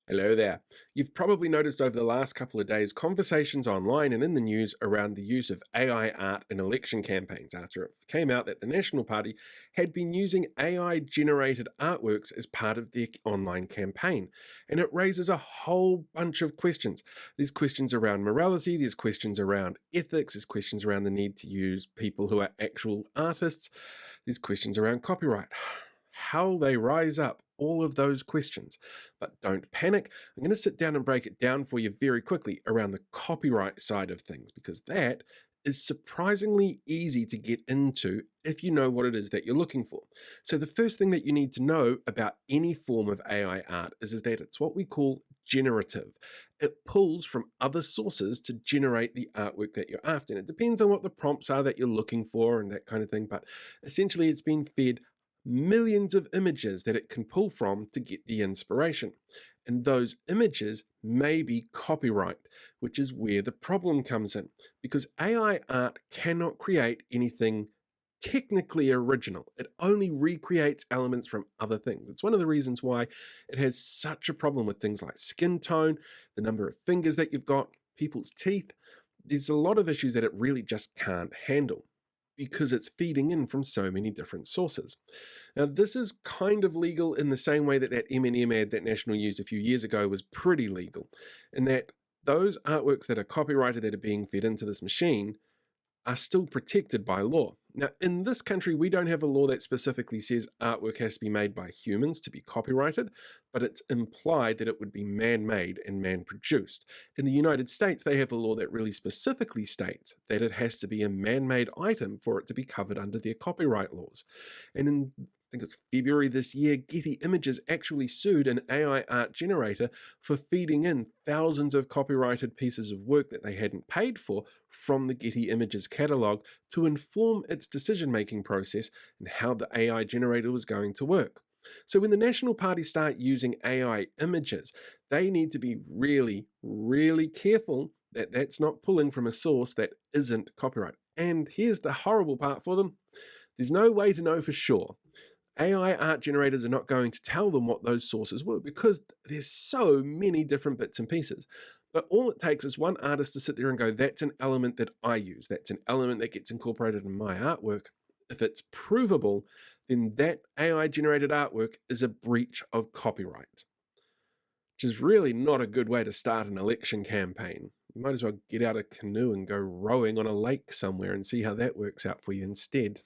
Hello there. You've probably noticed over the last couple of days conversations online and in the news around the use of AI art in election campaigns after it came out that the National Party had been using AI generated artworks as part of their online campaign. And it raises a whole bunch of questions. There's questions around morality, there's questions around ethics, there's questions around the need to use people who are actual artists, there's questions around copyright. How they rise up, all of those questions. But don't panic. I'm going to sit down and break it down for you very quickly around the copyright side of things, because that is surprisingly easy to get into if you know what it is that you're looking for. So, the first thing that you need to know about any form of AI art is that it's what we call generative. It pulls from other sources to generate the artwork that you're after. And it depends on what the prompts are that you're looking for and that kind of thing. But essentially, it's been fed millions of images that it can pull from to get the inspiration. And those images may be copyright, which is where the problem comes in, because AI art cannot create anything technically original. It only recreates elements from other things. It's one of the reasons why it has such a problem with things like skin tone, the number of fingers that you've got, people's teeth. There's a lot of issues that it really just can't handle because it's feeding in from so many different sources. Now, this is kind of legal in the same way that that Eminem ad that National used a few years ago was pretty legal, in that those artworks that are copyrighted that are being fed into this machine are still protected by law. Now, in this country, we don't have a law that specifically says artwork has to be made by humans to be copyrighted, but it's implied that it would be man made and man produced. In the United States, they have a law that really specifically states that it has to be a man made item for it to be covered under their copyright laws. And in I think it's February this year, Getty Images actually sued an AI art generator for feeding in thousands of copyrighted pieces of work that they hadn't paid for from the Getty Images catalog to inform its decision making process and how the AI generator was going to work. So, when the National Party start using AI images, they need to be really, really careful that that's not pulling from a source that isn't copyright. And here's the horrible part for them: there's no way to know for sure. AI art generators are not going to tell them what those sources were because there's so many different bits and pieces. But all it takes is one artist to sit there and go, that's an element that I use. That's an element that gets incorporated in my artwork. If it's provable, then that AI generated artwork is a breach of copyright, which is really not a good way to start an election campaign. You might as well get out a canoe and go rowing on a lake somewhere and see how that works out for you instead.